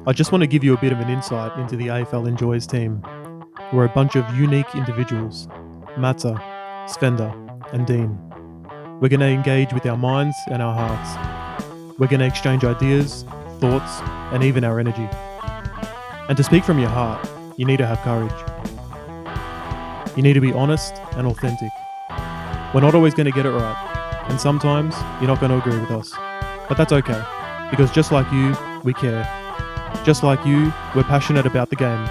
I just want to give you a bit of an insight into the AFL Enjoys team. We're a bunch of unique individuals, Matsa, Sfenda, and Dean. We're going to engage with our minds and our hearts. We're going to exchange ideas, thoughts, and even our energy. And to speak from your heart, you need to have courage. You need to be honest and authentic. We're not always going to get it right, and sometimes you're not going to agree with us. But that's okay, because just like you, we care. Just like you, we're passionate about the game.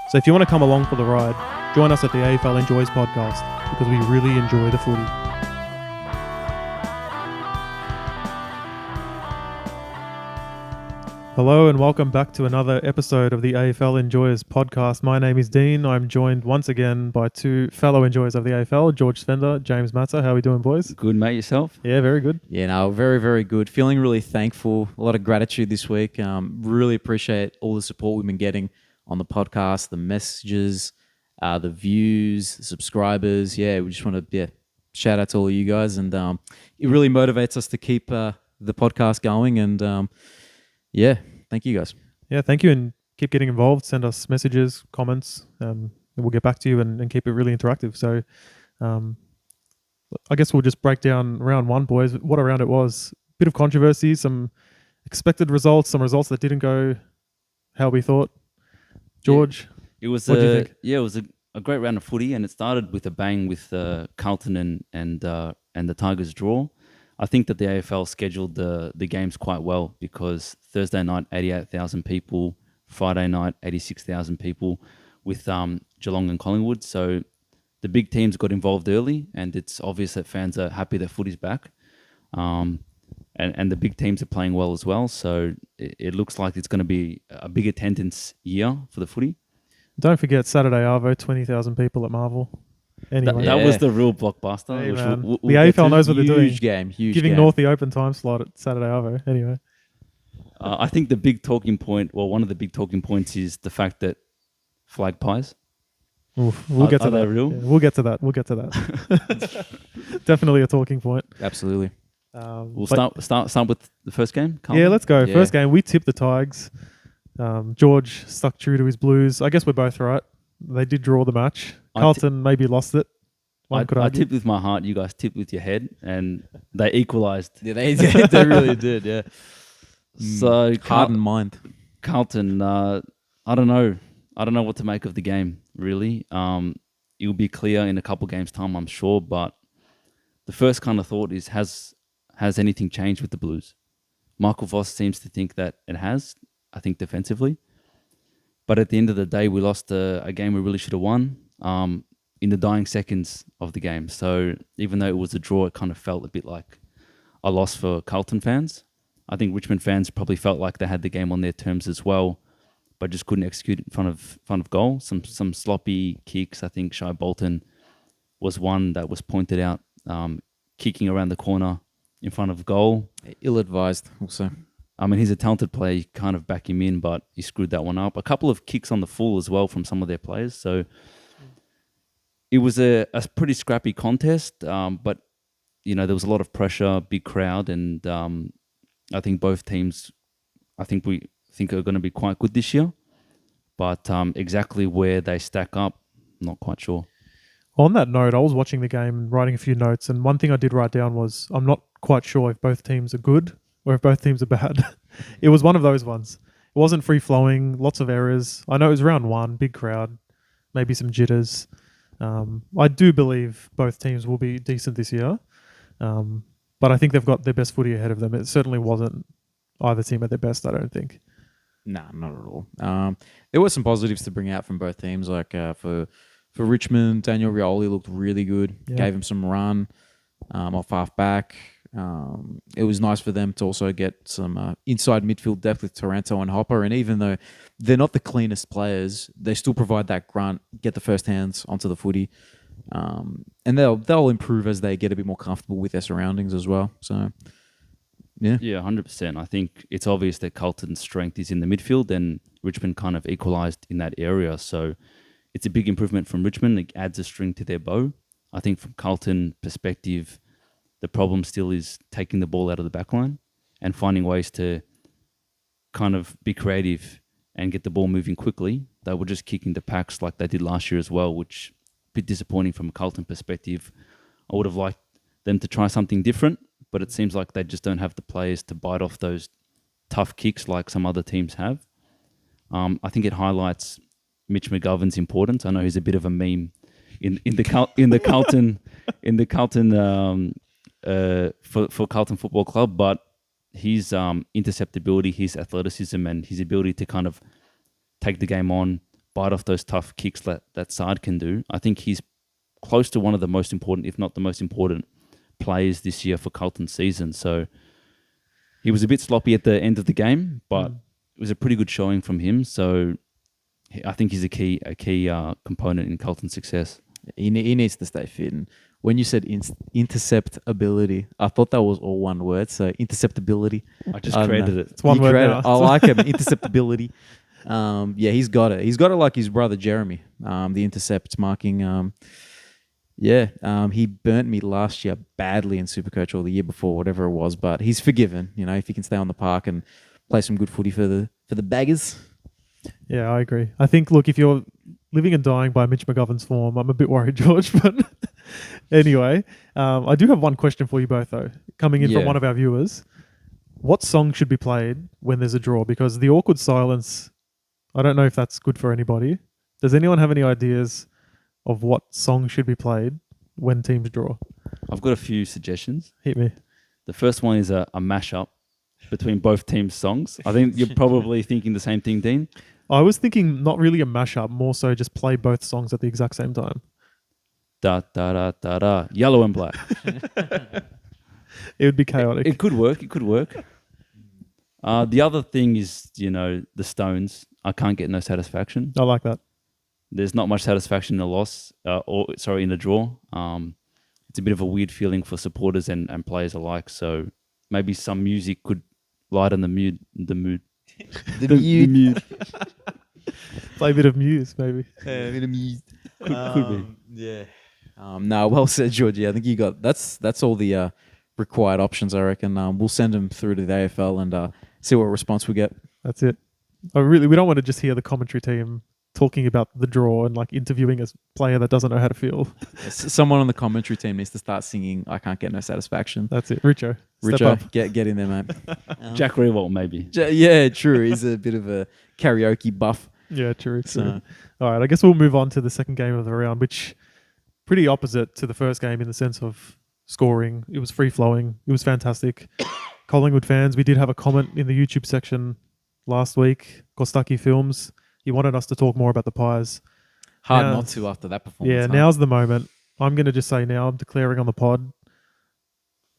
So if you want to come along for the ride, join us at the AFL Enjoys podcast, because we really enjoy the footy. Hello and welcome back to another episode of the AFL Enjoyers podcast. My name is Dean. I'm joined once again by two fellow enjoyers of the AFL, George Sfenda, James Matsa. How are we doing, boys? Good, mate. Yourself? Yeah, very good. Yeah, no, very, very good. Feeling really thankful. A lot of gratitude this week. Really appreciate all the support we've been getting on the podcast, the messages, the views, the subscribers. Yeah, we just want to shout out to all of you guys. And it really motivates us to keep the podcast going. And thank you guys. Yeah, thank you, and keep getting involved. Send us messages, comments, and we'll get back to you and keep it really interactive. So I guess we'll just break down round one, boys. What a round it was. Bit of controversy, some expected results, some results that didn't go how we thought. George, it was what do you think? Yeah, it was a great round of footy, and it started with a bang with Carlton and the Tigers draw. I think that the AFL scheduled the games quite well, because Thursday night, 88,000 people, Friday night, 86,000 people, with Geelong and Collingwood. So the big teams got involved early, and it's obvious that fans are happy that footy's back. And the big teams are playing well as well. So it looks like it's going to be a big attendance year for the footy. Don't forget Saturday Arvo, 20,000 people at Marvel. Anyway. That was the real blockbuster. Hey, which man. we'll The AFL knows what they're doing. Huge game. Giving North the open time slot at Saturday Arvo. Anyway. I think the big talking point, one of the big talking points, is the fact that Flagpies. We'll get to that. Real? Yeah, we'll get to that. Definitely a talking point. Absolutely. We'll start with the first game. Carlton? Yeah, let's go. Yeah. First game, we tipped the Tigers. George stuck true to his Blues. I guess we're both right. They did draw the match. Carlton maybe lost it. I tipped with my heart. You guys tipped with your head, and they equalised. Yeah, they really did. Yeah. So Heart and mind. Carlton, I don't know. I don't know what to make of the game, really. It'll be clear in a couple games' time, I'm sure. But the first kind of thought is, has anything changed with the Blues? Michael Voss seems to think that it has, I think, defensively. But at the end of the day, we lost a game we really should have won in the dying seconds of the game. So even though it was a draw, it kind of felt a bit like a loss for Carlton fans. I think Richmond fans probably felt like they had the game on their terms as well, but just couldn't execute in front of goal. Some sloppy kicks. I think Shai Bolton was one that was pointed out, kicking around the corner in front of goal. Ill-advised also. I mean, he's a talented player. You kind of back him in, but he screwed that one up. A couple of kicks on the full as well from some of their players. So it was a pretty scrappy contest, but there was a lot of pressure, big crowd, and I think both teams, we think are going to be quite good this year. But exactly where they stack up, not quite sure. On that note, I was watching the game and writing a few notes, and one thing I did write down was I'm not quite sure if both teams are good or if both teams are bad. It was one of those ones. It wasn't free-flowing, lots of errors. I know it was round one, big crowd, maybe some jitters. I do believe both teams will be decent this year, but I think they've got their best footy ahead of them. It certainly wasn't either team at their best, I don't think. Nah, not at all. There were some positives to bring out from both teams. Like for Richmond, Daniel Rioli looked really good. Yeah. Gave him some run off half back. It was nice for them to also get some inside midfield depth with Taranto and Hopper. And even though they're not the cleanest players, they still provide that grunt, get the first hands onto the footy. And they'll improve as they get a bit more comfortable with their surroundings as well. So, yeah. Yeah, 100%. I think it's obvious that Carlton's strength is in the midfield, and Richmond kind of equalised in that area. So it's a big improvement from Richmond. It adds a string to their bow. I think from Carlton perspective, the problem still is taking the ball out of the back line and finding ways to kind of be creative and get the ball moving quickly, they will just kick into packs like they did last year as well, which a bit disappointing from a Carlton perspective. I would have liked them to try something different, but it seems like they just don't have the players to bite off those tough kicks like some other teams have. I think it highlights Mitch McGovern's importance. I know he's a bit of a meme in the Carlton for Carlton Football Club, but his interceptability, his athleticism, and his ability to kind of take the game on, bite off those tough kicks that Saad can do. I think he's close to one of the most important, if not the most important, players this year for Carlton's season. So he was a bit sloppy at the end of the game, but it was a pretty good showing from him. So I think he's a key component in Carlton's success. He needs to stay fit. And when you said interceptability, I thought that was all one word. So interceptability. I just created it. It's one word now. I like it. Interceptability. Yeah, he's got it. He's got it like his brother Jeremy. The intercept marking. He burnt me last year badly in Supercoach, or the year before, whatever it was. But he's forgiven. You know, if he can stay on the park and play some good footy for the baggers. Yeah, I agree. I think, look, if you're living and dying by Mitch McGovern's form, I'm a bit worried, George. But anyway, I do have one question for you both, though, coming in from one of our viewers. What song should be played when there's a draw? Because the awkward silence, I don't know if that's good for anybody. Does anyone have any ideas of what song should be played when teams draw? I've got a few suggestions. Hit me. The first one is a mashup between both teams' songs. I think you're probably thinking the same thing, Dean. I was thinking not really a mashup, more so just play both songs at the exact same time. Da da da da da. Yellow and black. It would be chaotic. It could work. It could work. The other thing is, the Stones. I can't get no satisfaction. I like that. There's not much satisfaction in a loss, in a draw. It's a bit of a weird feeling for supporters and players alike. So maybe some music could lighten the mood. The mood. Play a bit of Muse, maybe. A bit of Muse. Could be. Yeah. No, well said, Georgie. I think you got that's all the required options. I reckon. We'll send them through to the AFL and see what response we get. That's it. We don't want to just hear the commentary team talking about the draw and like interviewing a player that doesn't know how to feel. Someone on the commentary team needs to start singing "I Can't Get No Satisfaction." That's it, Richo. Step up. Get in there, mate. Jack Rewalt, maybe. Yeah, true. He's a bit of a karaoke buff. Yeah, true. So, all right, I guess we'll move on to the second game of the round, which pretty opposite to the first game in the sense of scoring. It was free flowing. It was fantastic. Collingwood fans, we did have a comment in the YouTube section last week. Kostaki Films. He wanted us to talk more about the Pies. Hard not to after that performance. Yeah, now's the moment. I'm going to just say now, I'm declaring on the pod,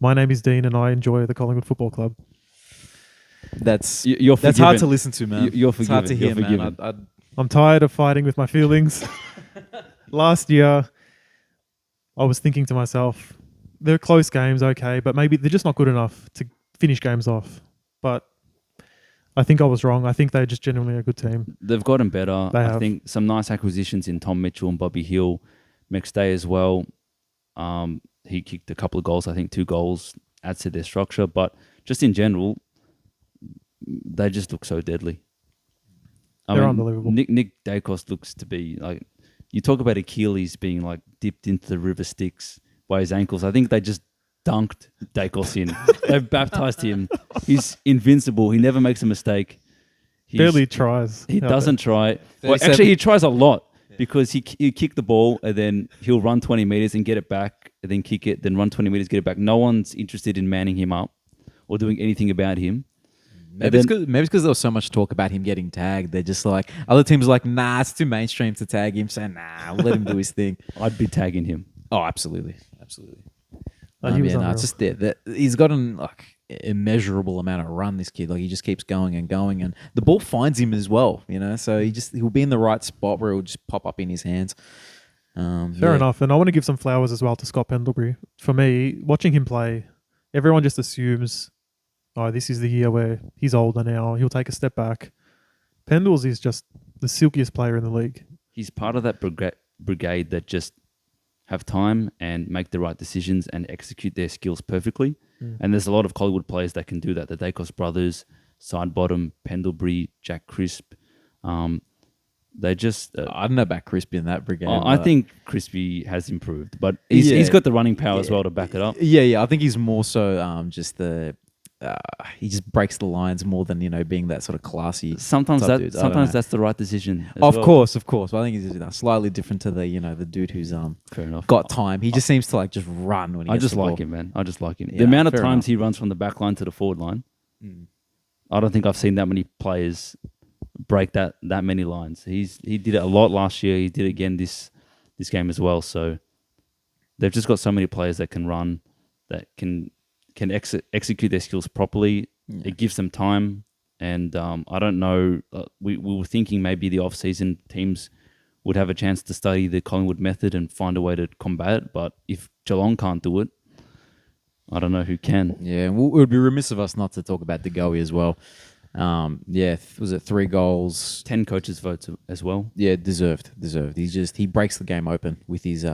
my name is Dean and I enjoy the Collingwood Football Club. That's forgiven. hard to listen to, man. You're forgiven. It's hard to hear, forgiven. man. I'm tired of fighting with my feelings. Last year, I was thinking to myself, they're close games, okay, but maybe they're just not good enough to finish games off. But I think I was wrong. I think they're just genuinely a good team. They've gotten better. They I have. think some nice acquisitions in Tom Mitchell and Bobby Hill. McStay as well. He kicked a couple of goals. I think 2 goals adds to their structure. But just in general, they just look so deadly. They're unbelievable. Nick Dacos looks to be like, you talk about Achilles being like dipped into the river Styx by his ankles. I think they just dunked Dacos in. They've baptized him. He's invincible. He never makes a mistake. Barely tries. He doesn't try. Well, actually, he tries a lot because he kick the ball and then he'll run 20 meters and get it back and then kick it, then run 20 meters, get it back. No one's interested in manning him up or doing anything about him. Maybe it's because there was so much talk about him getting tagged. They're just like, other teams are like, nah, it's too mainstream to tag him. So, nah, we'll let him do his thing. I'd be tagging him. Oh, absolutely. Absolutely. It's just there. He's got an immeasurable amount of run, this kid. Like, he just keeps going and going. And the ball finds him as well, So he'll be in the right spot where it'll just pop up in his hands. Fair enough. And I want to give some flowers as well to Scott Pendlebury. For me, watching him play, everyone just assumes, this is the year where he's older now. He'll take a step back. Pendles is just the silkiest player in the league. He's part of that brigade that just have time and make the right decisions and execute their skills perfectly. And there's a lot of Collingwood players that can do that. The Dacos brothers, Sidebottom, Pendlebury, Jack Crisp. They just. I don't know about Crispy in that brigade. I but- think Crispy has improved, but he's got the running power as well to back it up. Yeah. I think he's more so just the. He just breaks the lines more than being that sort of classy. Sometimes type dude. I don't know. that's the right decision. Of course. But I think he's slightly different to the the dude who's Fair enough. got time. He just seems to just run when he. I gets just the like ball. him, man. I just like him. Yeah, The amount of fair times enough. he runs from the back line to the forward line, I don't think I've seen that many players break that many lines. He did it a lot last year. He did it again this game as well. So they've just got so many players that can run, that can execute their skills properly. Yeah. It gives them time. And I don't know. We were thinking maybe the off-season teams would have a chance to study the Collingwood method and find a way to combat it. But if Geelong can't do it, I don't know who can. Yeah, it would be remiss of us not to talk about Degoe as well. Was it 3 goals? 10 coaches' votes as well. Yeah, deserved. He breaks the game open with his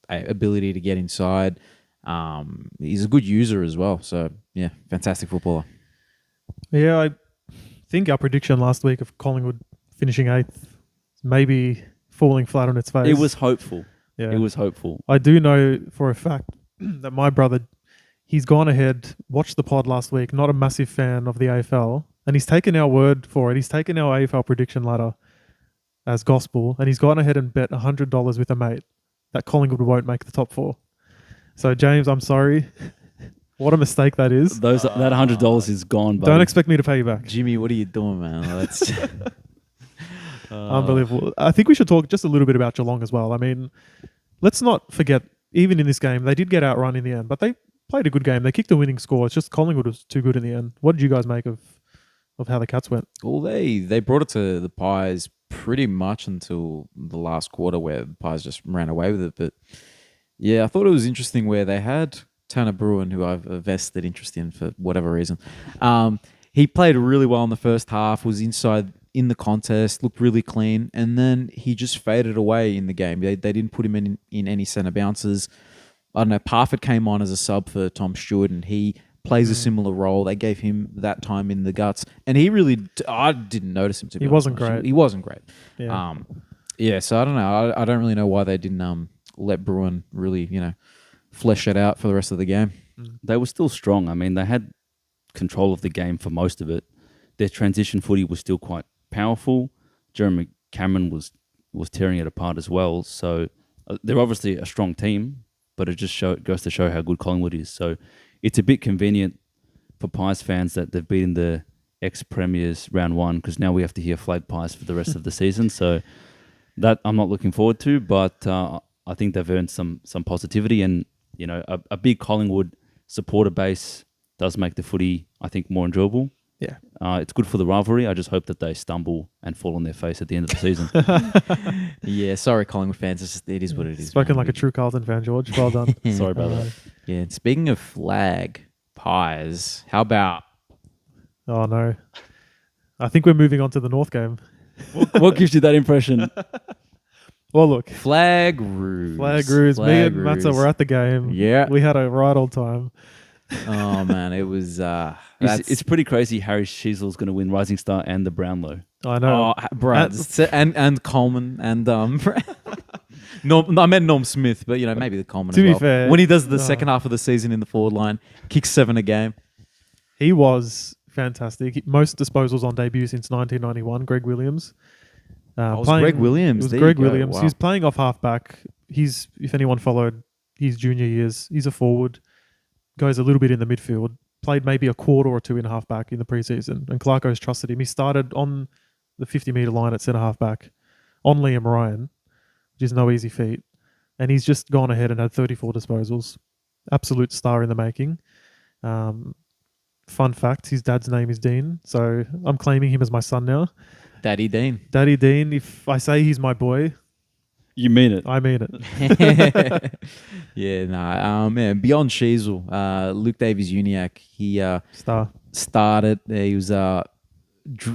ability to get inside. He's a good user as well. So yeah, fantastic footballer. Yeah, I think our prediction last week of Collingwood finishing 8th, maybe falling flat on its face. It was hopeful. Yeah. It was hopeful. I do know for a fact that my brother, he's gone ahead, watched the pod last week, not a massive fan of the AFL, and he's taken our word for it. He's taken our AFL prediction ladder as gospel, and he's gone ahead and bet $100 with a mate that Collingwood won't make the top 4. So, James, I'm sorry. What a mistake that is. That $100 is gone. Buddy. Don't expect me to pay you back. Jimmy, what are you doing, man? That's Unbelievable. I think we should talk just a little bit about Geelong as well. I mean, let's not forget, even in this game, they did get outrun in the end, but they played a good game. They kicked a winning score. It's just Collingwood was too good in the end. What did you guys make of how the Cats went? well, they brought it to the Pies pretty much until the last quarter, where the Pies just ran away with it. But yeah, I thought it was interesting where they had Tanner Bruin, who I've a vested interest in for whatever reason. He played really well in the first half, was inside in the contest, looked really clean, and then he just faded away in the game. They didn't put him in any centre bounces. I don't know, Parfitt came on as a sub for Tom Stewart, and he plays a similar role. They gave him that time in the guts, and he really, I didn't notice him, to be honest. Wasn't great. He wasn't great. Yeah. So I don't know. I don't really know why they didn't let Bruin really, flesh it out for the rest of the game. They were still strong. I mean, they had control of the game for most of it. Their transition footy was still quite powerful. Jeremy Cameron was tearing it apart as well. So they're obviously a strong team, but it just goes to show how good Collingwood is. So it's a bit convenient for Pies fans that they've beaten the ex-premiers round 1, because now we have to hear Flagpies for the rest of the season. So that I'm not looking forward to, but I think they've earned some positivity, and a big Collingwood supporter base does make the footy, I think, more enjoyable. Yeah. It's good for the rivalry. I just hope that they stumble and fall on their face at the end of the season. Yeah, sorry, Collingwood fans. It is what it is. Spoken man. like a true Carlton fan, George. Well done. Sorry about that. Yeah, and speaking of flag pies, how about Oh, no. I think we're moving on to the North game. What gives you that impression? Well, look. Flag Roos? Flag Roos. Me and Matsa were at the game. Yeah. We had a right old time. Oh, man, it was... It's pretty crazy. Harry Sheasel's going to win Rising Star and the Brownlow. I know. Oh, bro, and Coleman and Norm, I meant Norm Smith, but maybe the Coleman To as be well. fair, When he does the second half of the season in the forward line, kicks 7 a game. He was fantastic. Most disposals on debut since 1991. Greg Williams. Greg Williams. It was There Greg you go. Williams. Wow. He was playing off halfback. If anyone followed his junior years, he's a forward. Goes a little bit in the midfield. Played maybe a quarter or two in halfback in the preseason, and Clarko's trusted him. He started on the 50-metre line at centre halfback on Liam Ryan, which is no easy feat. And he's just gone ahead and had 34 disposals. Absolute star in the making. Fun fact, his dad's name is Dean, so I'm claiming him as my son now. Daddy Dean. Daddy Dean, if I say he's my boy, You mean it? I mean it. Yeah, nah. Man, beyond Sheasel, Luke Davies-Uniacke, he Star. started. He was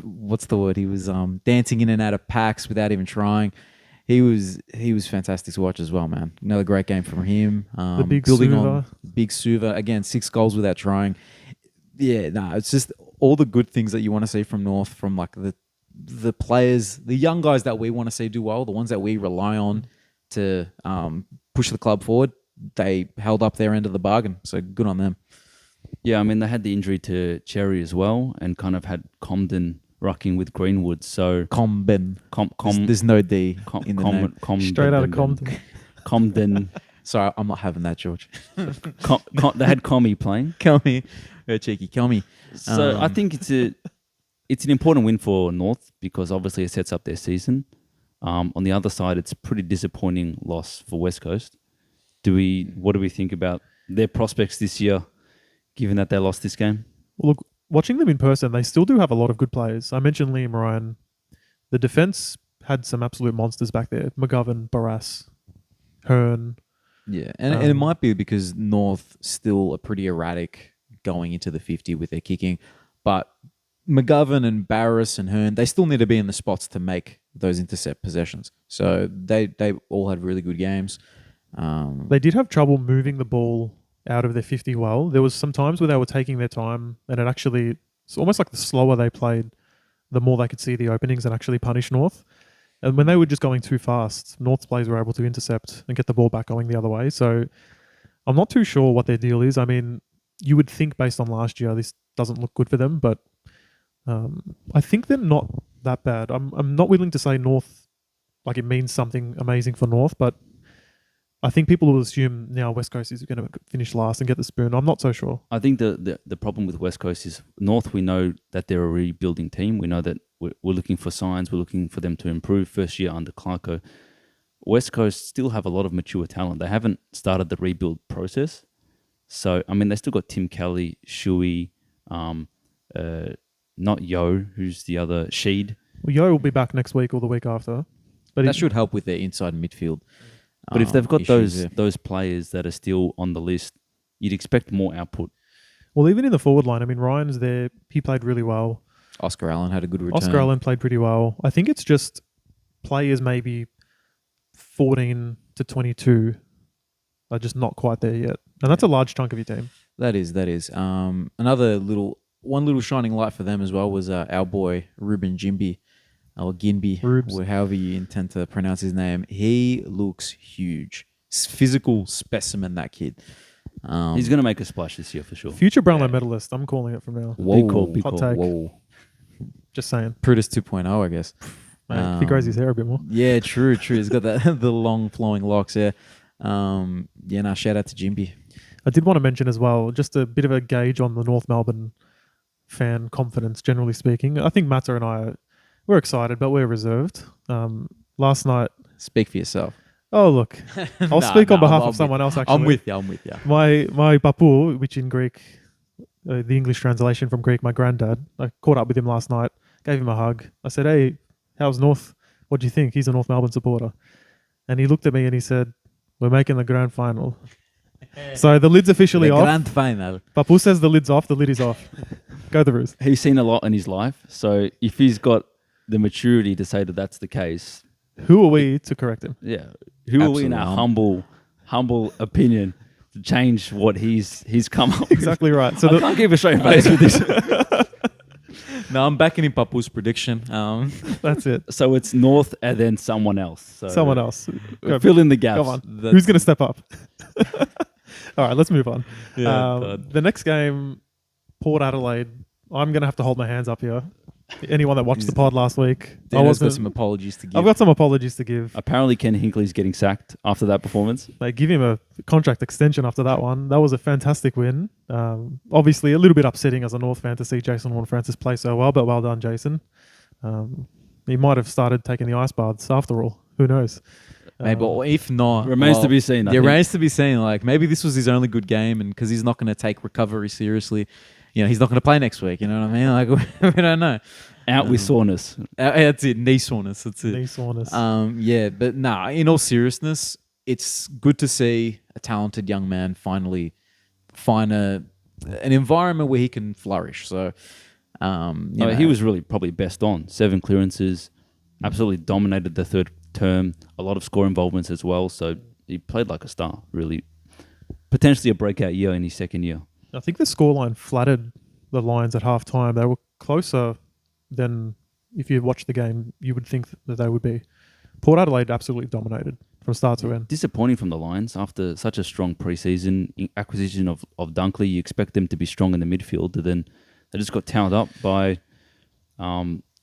what's the word? He was dancing in and out of packs without even trying. He was fantastic to watch as well, man. Another great game from him. Big building Suva. on Big Suva again, 6 goals without trying. Yeah, it's just all the good things that you want to see from North, from like the players, the young guys that we want to see do well, the ones that we rely on to push the club forward, they held up their end of the bargain. So good on them. Yeah, I mean, they had the injury to Cherry as well and kind of had Comden rucking with Greenwood. So Comben. There's no D in the name. Straight out of Compton. Comden. Sorry, I'm not having that, George. They had Comey playing. Comey. Cheeky Comey. So I think it's an important win for North because obviously it sets up their season. On the other side, it's a pretty disappointing loss for West Coast. What do we think about their prospects this year, given that they lost this game? Well, look, watching them in person, they still do have a lot of good players. I mentioned Liam Ryan. The defense had some absolute monsters back there. McGovern, Barras, Hearn. Yeah, and it might be because North still are pretty erratic going into the 50 with their kicking. But McGovern and Barras and Hearn, they still need to be in the spots to make those intercept possessions. So they all had really good games. They did have trouble moving the ball out of their 50 well. There was some times where they were taking their time and it's almost like the slower they played, the more they could see the openings and actually punish North. And when they were just going too fast, North's players were able to intercept and get the ball back going the other way. So I'm not too sure what their deal is. I mean, you would think based on last year, this doesn't look good for them, but I think they're not that bad. I'm not willing to say North, like it means something amazing for North, but I think people will assume now West Coast is going to finish last and get the spoon. I'm not so sure. I think the problem with West Coast is North, we know that they're a rebuilding team. We know that we're looking for signs. We're looking for them to improve first year under Clarko. West Coast still have a lot of mature talent. They haven't started the rebuild process. So, I mean, they still got Tim Kelly, Shuey, not Yo, who's the other, Sheed. Well, Yo will be back next week or the week after. But that should help with their inside midfield. But if they've got issues, those players that are still on the list, you'd expect more output. Well, even in the forward line, I mean, Ryan's there. He played really well. Oscar Allen had a good return. Oscar Allen played pretty well. I think it's just players maybe 14 to 22 are just not quite there yet. And that's a large chunk of your team. That is. Another little shining light for them as well was our boy, Ruben Jimby. Or Ginby, or however you intend to pronounce his name. He looks huge. Physical specimen, that kid. He's going to make a splash this year for sure. Future Brownlow medalist. I'm calling it from now. Big call. Hot take. Whoa. Just saying. Prudis 2.0, I guess. Mate, if he grows his hair a bit more. Yeah, true. He's got the long flowing locks, yeah. Shout out to Jimby. I did want to mention as well, just a bit of a gauge on the North Melbourne fan confidence, generally speaking. I think Matsa and I we're excited, but we're reserved. Last night... Speak for yourself. Oh, look. I'll speak on behalf of someone else, actually. I'm with you. My papu, which in Greek, the English translation from Greek, my granddad, I caught up with him last night, gave him a hug. I said, hey, how's North? What do you think? He's a North Melbourne supporter. And he looked at me and he said, we're making the grand final. So the lid's officially off. Grand final. Papu says the lid's off, the lid is off. Go the Roos. He's seen a lot in his life, so if he's got the maturity to say that that's the case. Who are we to correct him? Yeah. Who are we in our humble opinion to change what he's come up with? Exactly right. So I can't keep a straight face with this. No, I'm backing in Papu's prediction. That's it. So it's North and then someone else. So someone else. Fill in the gaps. Come on. Who's going to step up? All right, let's move on. Yeah, the next game, Port Adelaide. I'm going to have to hold my hands up here. Anyone that watched the pod last week, I've got some apologies to give. I've got some apologies to give. Apparently, Ken Hinckley's getting sacked after that performance. They give him a contract extension after that one. That was a fantastic win. Obviously, a little bit upsetting as a North fan to see Jason Horne-Francis play so well, but well done, Jason. He might have started taking the ice baths after all. Who knows? Maybe, or if not, remains to be seen. Remains to be seen. Like maybe this was his only good game, and because he's not going to take recovery seriously, he's not going to play next week. You know what I mean? Like we don't know. Out with soreness. That's it. Knee soreness. That's it. Knee soreness. But in all seriousness, it's good to see a talented young man finally find an environment where he can flourish. So, he was really probably best on 7 clearances, absolutely dominated the third term, a lot of score involvements as well. So he played like a star, really. Potentially a breakout year in his second year. I think the scoreline flattered the Lions at half time. They were closer than, if you watched the game, you would think that they would be. Port Adelaide absolutely dominated from start to end. Disappointing from the Lions after such a strong preseason acquisition of Dunkley. You expect them to be strong in the midfield, but then they just got towed up by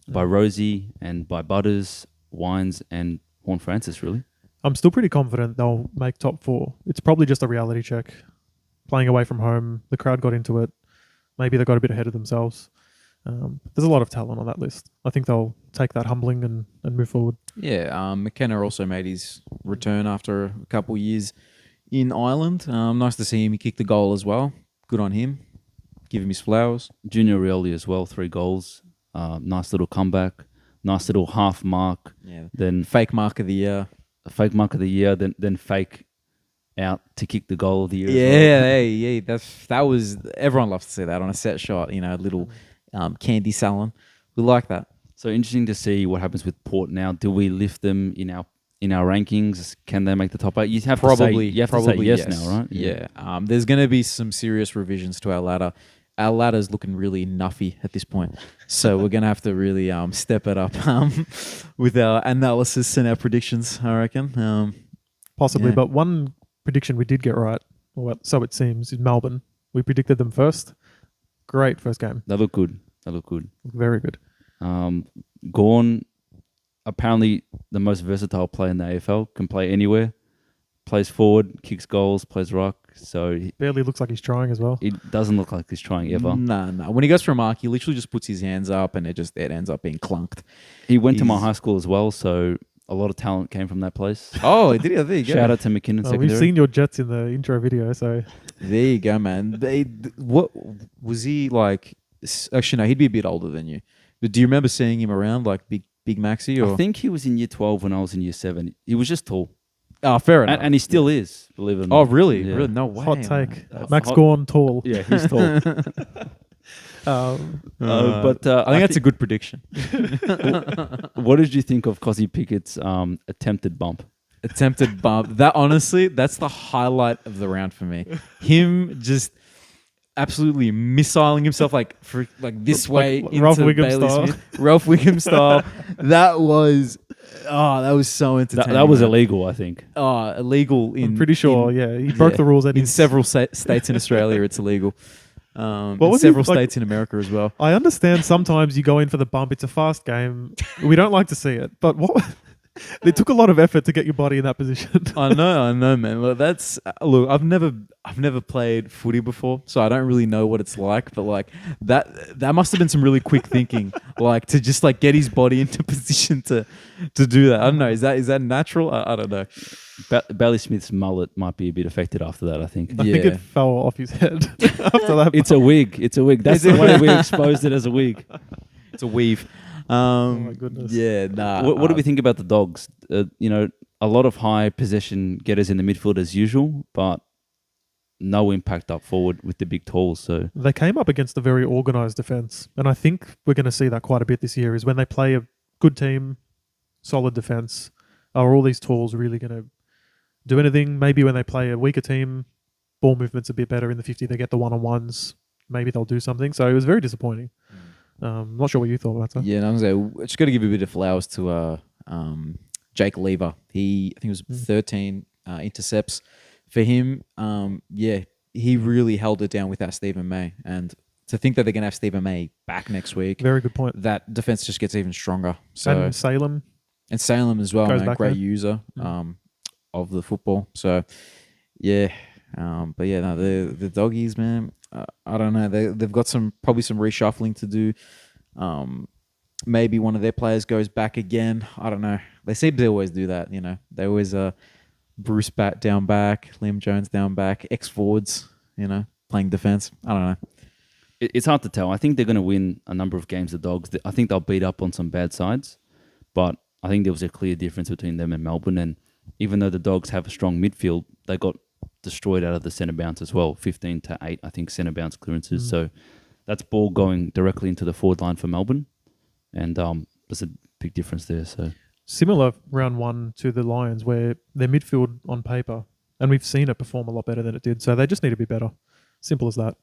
Rosie and by Butters, Wines, and Horn Francis. Really, I'm still pretty confident they'll make top 4. It's probably just a reality check. Playing away from home, the crowd got into it. Maybe they got a bit ahead of themselves. There's a lot of talent on that list. I think they'll take that humbling and move forward. Yeah, McKenna also made his return after a couple of years in Ireland. Nice to see him. He kicked the goal as well. Good on him. Give him his flowers. Junior Rioli as well, 3 goals. Nice little comeback. Nice little half mark. Yeah. Then Fake mark of the year. a fake mark of the year. Then fake out to kick the goal of the year. Yeah, that was everyone loves to see that on a set shot. A little candy salon. We like that. So interesting to see what happens with Port now. Do we lift them in our rankings? Can they make the top 8? You have to say yes now, right? Yeah. There's going to be some serious revisions to our ladder. Our ladder's looking really nuffy at this point, so we're going to have to really step it up with our analysis and our predictions, I reckon. Possibly, Yeah. but one prediction we did get right, or so it seems, in Melbourne. We predicted them first. Great first game. They look good. Very good. Gawn, apparently the most versatile player in the AFL, can play anywhere, plays forward, kicks goals, plays rock. So Barely looks like he's trying as well. it doesn't look like he's trying ever. No. When he goes for a mark, he literally just puts his hands up and it ends up being clunked. He went to my He's- high school as well, so a lot of talent came from that place. Oh, did he? There you go. Shout out to McKinnon Secondary. We've seen your Jets in the intro video, so There you go, man. What was he like? Actually, no, he'd be a bit older than you. But do you remember seeing him around like Big Maxi? Or I think he was in year 12 when I was in year 7. He was just tall. fair enough. And he still is, believe it or not. Oh, really? Yeah. Really? No way. hot man. take. Max hot- Gawn, tall. Yeah, he's tall. But I think that's a good prediction. what did you think of Cosy Pickett's attempted bump? Attempted bump. That honestly, that's the highlight of the round for me. Him just absolutely missiling himself like this way into Ralph Wiggum Bailey style. Smith. Ralph Wiggum style. That was so entertaining. That was man. illegal, I think. Illegal in I'm pretty sure, he broke the rules. And in several states in Australia. It's illegal. What In was he, several like- states in America as well. I understand sometimes you go in for the bump. It's a fast game. We don't like to see it. But what? It took a lot of effort to get your body in that position. I know, man. Look, I've never played footy before, so I don't really know what it's like. But like that must have been some really quick thinking, like to just like get his body into position to do that. I don't know. Is that natural? I don't know. Bailey Smith's mullet might be a bit affected after that, I think. I think it fell off his head after that. It's a wig. That's the way we exposed it as a wig. It's a weave. my goodness. Yeah, nah. What do we think about the Dogs? A lot of high possession getters in the midfield as usual, but no impact up forward with the big talls. So They came up against a very organised defence. And I think we're going to see that quite a bit this year, is when they play a good team, solid defence, are all these talls really going to do anything? Maybe when they play a weaker team, ball movement's a bit better in the 50, they get the one-on-ones, maybe they'll do something. So it was very disappointing. Not sure what you thought about that. Yeah, I just got to give a bit of flowers to Jake Lever. I think it was 13 intercepts for him. He really held it down without Stephen May. And to think that they're going to have Stephen May back next week, Very good point. that defense just gets even stronger. So And Salem, and Salem as well, Goes man, back great there. user of the football. So yeah, but yeah, no, the doggies, man. I don't know. They've got probably some reshuffling to do. Maybe one of their players goes back again. I don't know. They seem to always do that. They always Bruce Bat down back, Liam Jones down back, ex forwards. Playing defense. I don't know. it's hard to tell. I think they're going to win a number of games, the Dogs. I think they'll beat up on some bad sides, but I think there was a clear difference between them and Melbourne. And even though the Dogs have a strong midfield, they got destroyed out of the centre bounce as well. 15-8, I think, centre bounce clearances. So that's ball going directly into the forward line for Melbourne. And there's a big difference there. So similar round one to the Lions, where their midfield on paper, and we've seen it perform a lot better than it did. So they just need to be better. Simple as that.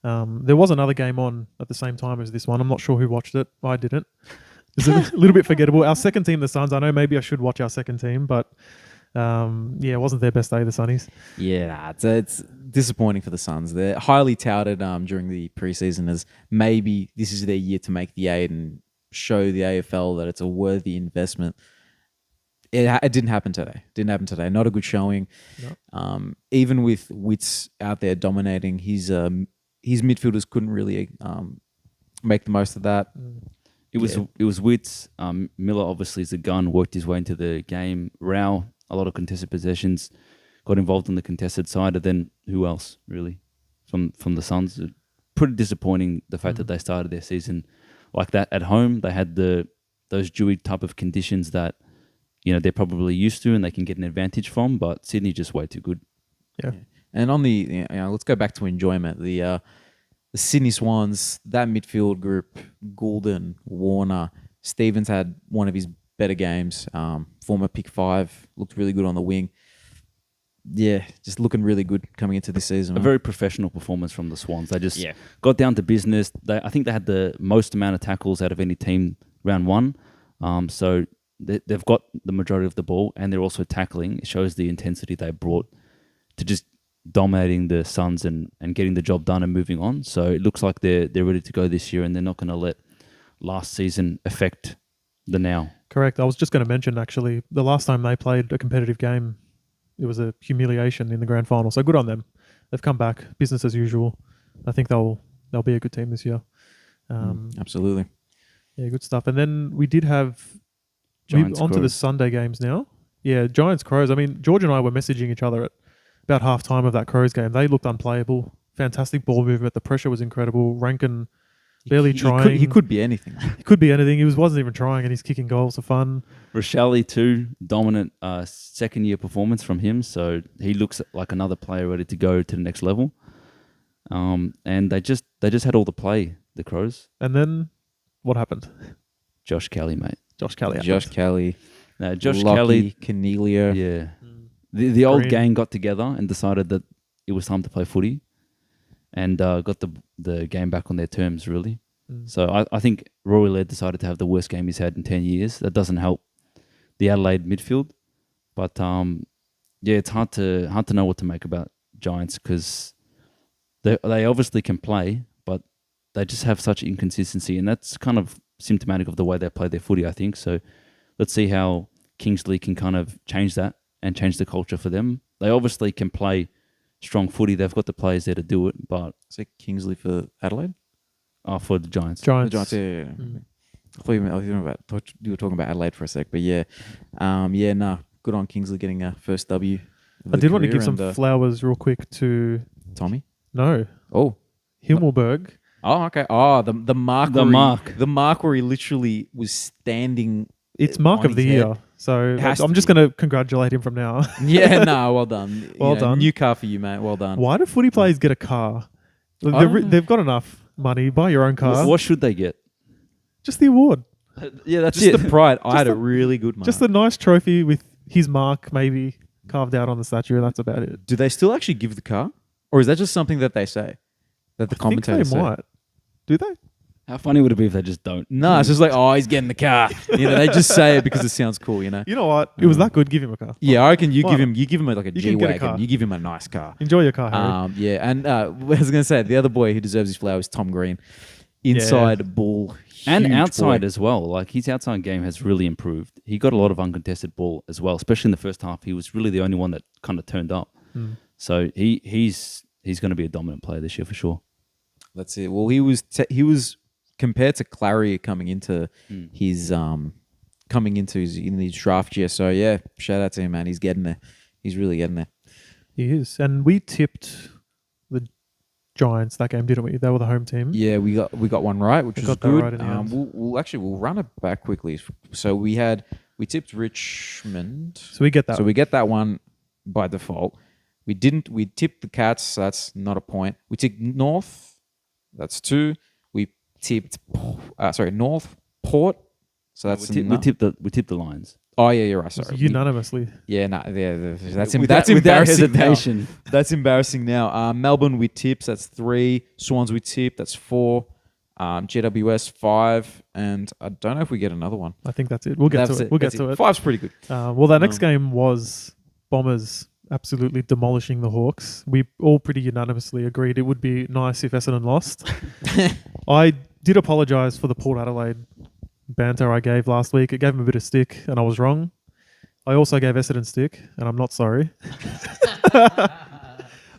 There was another game on at the same time as this one. I'm not sure who watched it. I didn't. It's a little bit forgettable. Our second team, the Suns. I know maybe I should watch our second team, but it wasn't their best day, the Sunnies. Yeah, it's disappointing for the Suns. They're highly touted during the preseason as maybe this is their year to make the 8 and show the AFL that it's a worthy investment. It didn't happen today. Not a good showing. No. Even with Wits out there dominating, his midfielders couldn't really make the most of that. It was Wits. Miller obviously is a gun, worked his way into the game. Rao, a lot of contested possessions, got involved on the contested side. And then who else, really, from the Suns? Pretty disappointing, the fact that they started their season like that at home. They had those dewy type of conditions that they're probably used to and they can get an advantage from. But Sydney just way too good. Yeah. And on the let's go back to enjoyment. The Sydney Swans, that midfield group, Goulden, Warner, Stevens had one of his better games. Former pick 5, looked really good on the wing. Yeah, just looking really good coming into this season. A very professional performance from the Swans. They just got down to business. I think they had the most amount of tackles out of any team round 1. So they've got the majority of the ball and they're also tackling. It shows the intensity they brought to just dominating the Suns and getting the job done and moving on. So it looks like they're ready to go this year and they're not going to let last season affect the now. Correct. I was just going to mention, actually, the last time they played a competitive game, it was a humiliation in the grand final. So good on them. They've come back, business as usual. I think they'll be a good team this year. Absolutely. Yeah, good stuff. And then we did have Giants onto the Crows. Sunday games now. Yeah, Giants Crows. I mean, George and I were messaging each other at about half time of that Crows game. They looked unplayable. Fantastic ball movement. The pressure was incredible. Rankin barely trying. He could be anything. He could be anything. He wasn't even trying, and he's kicking goals for fun. Rochelle too, dominant second year performance from him. So he looks like another player ready to go to the next level. And they just had all the play, the Crows. And then what happened? Josh Kelly, mate. Josh Kelly. Josh Kelly. No, Josh Lockie, Kelly. Cornelia. Yeah. The old Green. gang got together and decided that it was time to play footy and got the game back on their terms, really. So I think Rory Laird decided to have the worst game he's had in 10 years. That doesn't help the Adelaide midfield. But, it's hard to know what to make about Giants because they obviously can play, but they just have such inconsistency, and that's kind of symptomatic of the way they play their footy, I think. So let's see how Kingsley can kind of change that and change the culture for them. They obviously can play strong footy. They've got the players there to do it, but... Is it Kingsley for Adelaide? For the Giants. The Giants, yeah. I thought you were talking about Adelaide for a sec, but yeah. Good on Kingsley getting a first W. I did want to give some flowers real quick to... Tommy? No. Oh. Himmelberg. Oh, okay. Oh, the mark. The mark where he literally was standing. It's mark of the year. So I'm just going to congratulate him from now. Yeah, no, well done. Well done. New car for you, mate. Well done. Why do footy players get a car? They've got enough money. Buy your own car. What should they get? Just the award. Yeah, that's just it. the pride. I had a really good mark. Just the nice trophy with his mark maybe carved out on the statue. That's about it. Do they still actually give the car? Or is that just something that they say? That the commentators say? I think they might. Do they? How funny would it be if they just don't? No, it's just like, oh, he's getting the car. They just say it because it sounds cool, You know what? It was that good. Give him a car. Yeah, I reckon you give him like a You can get a G-Wagon. car. You give him a nice car. Enjoy your car, Harry. Yeah, and I was going to say, the other boy who deserves his flower is Tom Green. Inside ball. And outside boy. as well. Like his outside game has really improved. He got a lot of uncontested ball as well, especially in the first half. He was really the only one that kind of turned up. So he's going to be a dominant player this year for sure. That's it. Well, he was compared to Clary coming into his in his draft year. So yeah, shout out to him, man. He's getting there. He's really getting there. He is. And we tipped the Giants that game, didn't we? They were the home team. Yeah, we got one right, which was got that good. right in the end. We'll run it back quickly. So we tipped Richmond. So we get that. So we get that one by default. We didn't. We tipped the Cats. So that's not a point. We tipped North. That's 2. We tipped North, Port, So that's we tipped the Lions. Oh yeah, you're right. Sorry. Unanimously. That's Without embarrassing now. hesitation. That's embarrassing now. Melbourne with tips, that's 3. Swans with tip, that's 4. GWS 5, and I don't know if we get another one. I think that's it. We'll get to it. We'll get to it. 5's pretty good. Well, that next game was Bombers absolutely demolishing the Hawks. We all pretty unanimously agreed it would be nice if Essendon lost. I did apologise for the Port Adelaide banter I gave last week. It gave him a bit of stick, and I was wrong. I also gave Essendon stick, and I'm not sorry.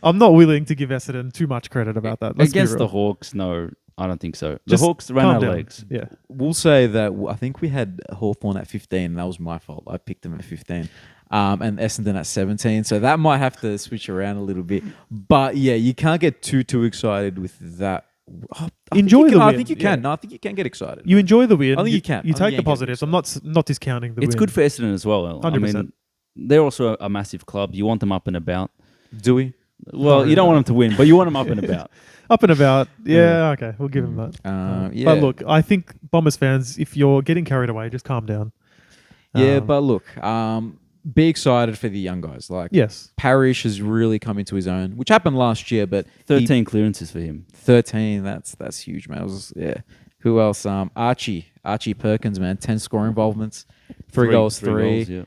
I'm not willing to give Essendon too much credit about that. Let's be Against real. the Hawks, no, I don't think so. The Just Hawks ran calm out of down. legs. Yeah. We'll say that I think we had Hawthorn at 15, and that was my fault. I picked them at 15. And Essendon at 17. So that might have to switch around a little bit. But yeah, you can't get too excited with that. Enjoy the win. I think you can. Yeah. No, I think you can get excited. You enjoy the win. I think you can. You I think take you the can get positives. I'm not discounting the win. It's good for Essendon as well. 100%. They're also a massive club. You want them up and about. Do we? Well, you don't want them to win, but you want them up and about. Up and about. Yeah, okay. We'll give him that. Yeah. But look, I think Bombers fans, if you're getting carried away, just calm down. Yeah, but look, be excited for the young guys. Like, Yes. Parrish has really come into his own, which happened last year, but 13 clearances for him. 13, that's huge, man. Who else? Archie Perkins, man, 10 score involvements, 3 goals, 3. Goals, yeah.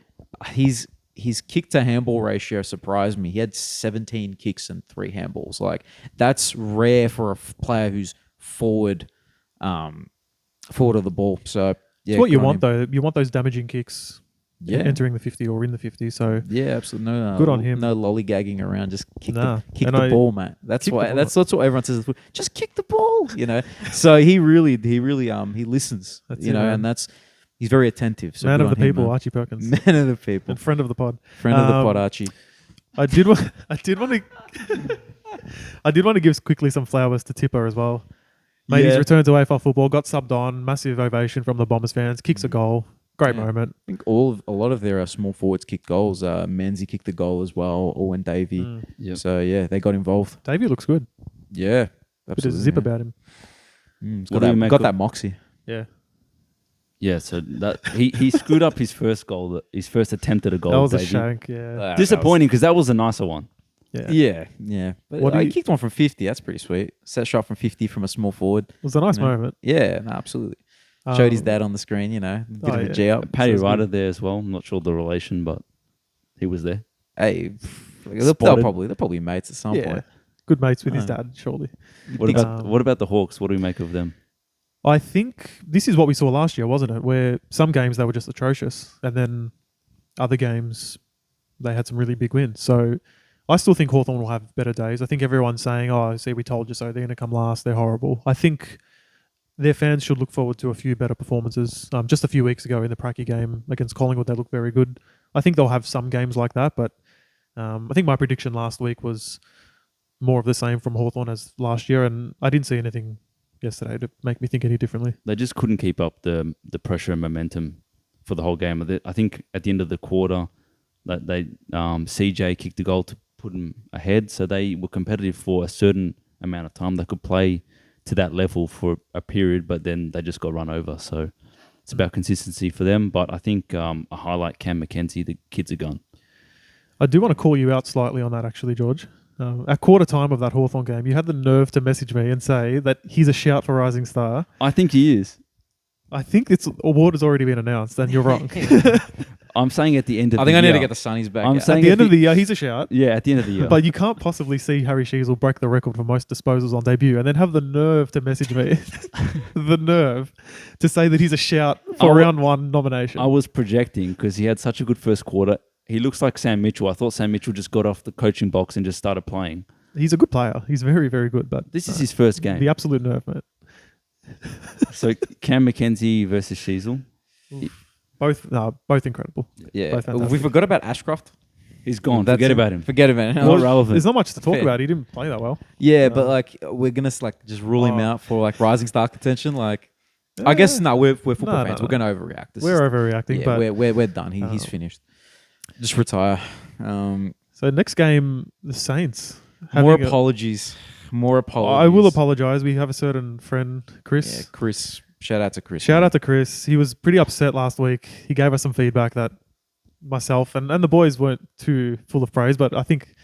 His kick to handball ratio surprised me. He had 17 kicks and 3 handballs. Like, that's rare for a player who's forward of the ball. So yeah, It's what you good on want, him. though. You want those damaging kicks entering the 50 or in the 50. So Yeah, absolutely. No, Good on him. No lollygagging around. Just kick Nah. the And ball, man. That's kick the why. ball. That's what everyone says. Just kick the ball, So he really he listens, That's it, man. and he's very attentive. So man good of the on him, people, man. Archie Perkins. Man of the people, And friend of the pod. friend of the pod, Archie. I did want to give quickly some flowers to Tipper as well. Made his Yeah. return to AFL football, got subbed on, massive ovation from the Bombers fans, kicks a goal. Great Yeah. moment. I think a lot of their small forwards kicked goals. Menzie kicked the goal as well, Owen Davey. Yep. So yeah, they got involved. Davey looks good. Yeah, Bit of absolutely. zip man. about him. He's What got do you make got of- that moxie. Yeah. Yeah, so that he screwed up his first goal, his first attempt at a goal. That was a Davey. shank, yeah. Disappointing because that was a nicer one. Yeah. Yeah. But What do he you- kicked one from 50. That's pretty sweet. Set shot from 50 from a small forward. It was a nice Yeah. moment. Yeah, no, absolutely. Showed his Um, dad on the screen, bit oh, of a yeah. G up. Paddy Sounds Ryder good. there as well. I'm not sure the relation, but he was there. Hey, they're Spotted. probably mates at some Yeah. point. Good mates with his Oh. dad, surely. What about Um, what about the Hawks? What do we make of them? I think this is what we saw last year, wasn't it? Where some games they were just atrocious, and then other games they had some really big wins. So I still think Hawthorn will have better days. I think everyone's saying, "Oh, see, we told you so. They're going to come last. They're horrible." I think their fans should look forward to a few better performances. Just a few weeks ago in the Pracky game against Collingwood, they looked very good. I think they'll have some games like that, but I think my prediction last week was more of the same from Hawthorn as last year, and I didn't see anything yesterday to make me think any differently. They just couldn't keep up the pressure and momentum for the whole game. I think at the end of the quarter, that they CJ kicked the goal to put them ahead, so they were competitive for a certain amount of time. They could play to that level for a period, but then they just got run over. So it's about consistency for them. But I think a highlight Cam McKenzie, the kid's a gun. I do want to call you out slightly on that, actually, George. At quarter time of that Hawthorn game, you had the nerve to message me and say that he's a shout for Rising Star. I think he is. I think this award has already been announced, and you're wrong. I'm saying at the end of I the think year. I need to get the Sunnies back. I'm out. saying At the end of the year, he's a shout. Yeah, at the end of the year. But you can't possibly see Harry Sheasel break the record for most disposals on debut and then have the nerve to message me, the nerve to say that he's a shout for round one nomination. I was projecting because he had such a good first quarter. He looks like Sam Mitchell. I thought Sam Mitchell just got off the coaching box and just started playing. He's a good player. He's very, very good. But This is his first game. the absolute nerve, mate. So Cam McKenzie versus Sheasel. Both incredible. Yeah. Both fantastic. We forgot about Ashcroft. He's gone. That's Forget it. about him. Forget about him. Not relevant. There's not much to talk Fair. about. He didn't play that well. Yeah, but we're gonna just rule him out for rising star contention. I guess we're football No, fans. no, We're gonna overreact. This We're is- overreacting. yeah, but we're done. He's finished. Just retire. So next game, the Saints. More having a- apologies. More apologies. I will apologise. We have a certain friend, Chris. Yeah, Chris. Shout out to Chris. Shout out to Chris. He was pretty upset last week. He gave us some feedback that myself and the boys weren't too full of praise, but I think